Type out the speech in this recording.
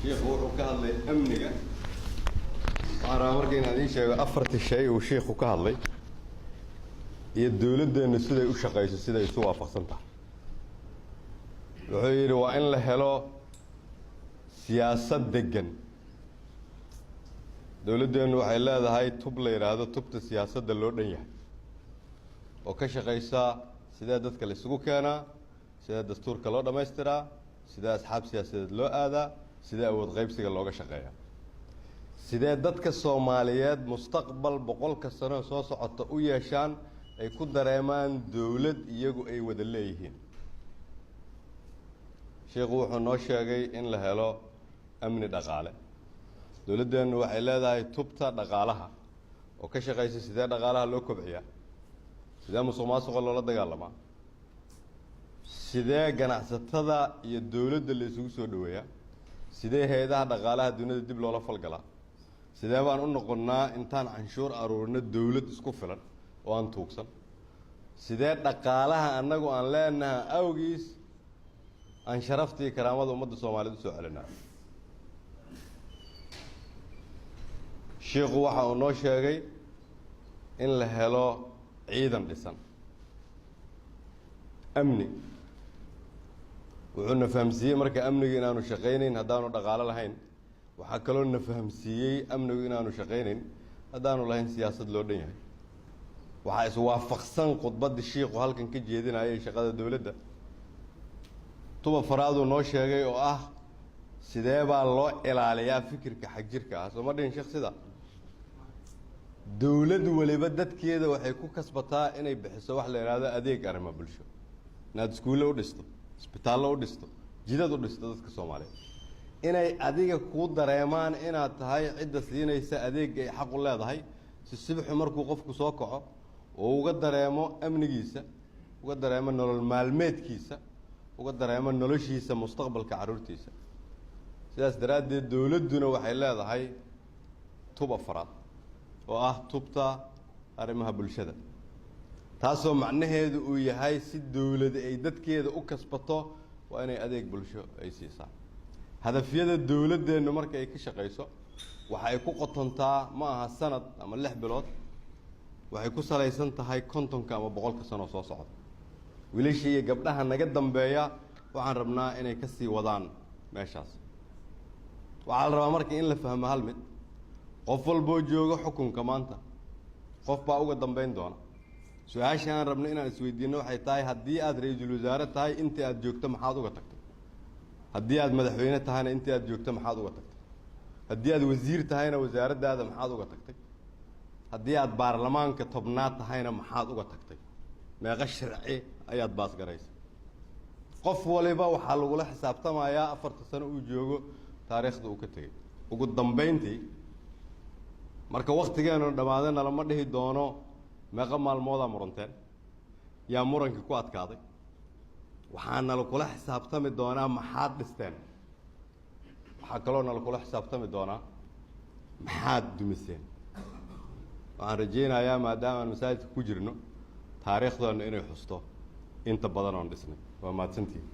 شيخ وحكى لي أمنية وأنا مركين هذه شيء أفرت الشيء وشيخ وكى لي يدولد إن السيد يشقى السيد يسوى فصلته وحير وإن له سياسة دجن دولد إنه حيلا هاي تبلي هذا تبت السياسة دلورنية وكشقيسا سيدات كل سوق كنا سيدات دستور كلا ما يسترا سيدات أصحاب سياسة لو هذا سيدات أود غيب سيد الله كشقيا سيدات دتك الصوماليات مستقبل بقول كسرنا صوص عطوية شان يكون دريمان دولد يجو أي ودليهين شيخ وحنا شيء إن له أمن دقالة دولد إنه حيلا هاي تبت دقالها وكشقيسا سيدات دقالها لو كبعيا sidee musuqmaasuqa loola dagaalamaa sidee ganacsatada iyo dawladda la isugu soo dhaweeyaa sidee hay'adaha dhaqaalaha dunida dib loola falgalaa sidee baan u noqonnaa intaan canshuur aruurino dawlad isku filan oo aan tuugsan sidee dhaqaalaha annagu aan leenahay awgiis aan sharaftii karaamada ummadda Soomaaliyeed soo celinaa sheekhu waxa uu noo sheegay in la helo ciidan dhisan amni wuxuu na fahamsiiyey marka amniga inaanu shaqaynayn haddaanu dhaqaale lahayn waxa kaloo na fahamsiiyey amnigu inaanu shaqaynayn haddaanu lahayn siyaasad loo dhan yahay waxa is waafaqsan khudbadda sheekhu halkan ka jeedinayay shaqada dawladda tuba faraadu noo sheegay oo ah sidee baa loo ilaaliyaa fikirka xajirka ah soo ma dhin sheekh sida dawladdu waliba dadkeeda waxay ku kasbataa inay bixiso wax la yiraahdo adeeg arrimo bulsho inaad iskuulo u dhisto isbitaallo u dhisto jidad u dhisto dadka Soomaaliyeed inay adiga ku dareemaan inaad tahay cidda siinaysa adeeg ay xaq u leedahay si subax markuu qofku soo kaco oo uga dareemo amnigiisa uga dareemo nolol maalmeedkiisa uga dareemo noloshiisa mustaqbalka carruurtiisa sidaas daraaddeed dawladduna waxay leedahay tuba faraad oo ah tubta arrimaha bulshada taasoo macnaheedu uu yahay si dawlad ay dadkeeda u kasbato waa inay adeeg bulsho ay siisaa hadafyada dawladdeenu marka ay ka shaqeyso waxa ay ku qotontaa ma aha sanad ama 6 bilood waxay ku salaysan tahay 50 ama 100 sano soo socda wiilashii iyo gabdhaha naga dambeeya waxaan rabnaa inay ka sii wadaan meeshaas waxa la rabaa marka in la fahmo hal mid qof walbo jooga xukunka maanta qof baa uga dambeyn doona su'aasha aan rabno inaan isweydiino waxay tahay haddii aad ra'iisul wasaare tahay intii aad joogto maxaad uga tagtay haddii aad madaxweyne tahayna intii aad joogto maxaad uga tagtay haddii aad wasiir tahayna wasaaraddaada maxaad uga tagtay haddii aad baarlamaanka tobnaad tahayna maxaad uga tagtay meeqa sharci ayaad baas garaysay qof waliba waxaa lagula xisaabtamayaa 4 sano uu joogo taariikhda uu ka tagay ugu dambeyntii marka waqtigeenu dhamaadana lama dhihi doono meeqa maalmooda muranteen yaa muranka ku adkaaday waxaana la kula xisaabtami doonaa maxaad dhisteen waxa kaloo la kula xisaabtami doonaa maxaad dumiseen waxaan rajeynayaa maadaama aan masaajidka ku jirno taariikhdoona inay xusto inta badan oo dhisnay waa mahadsantihiin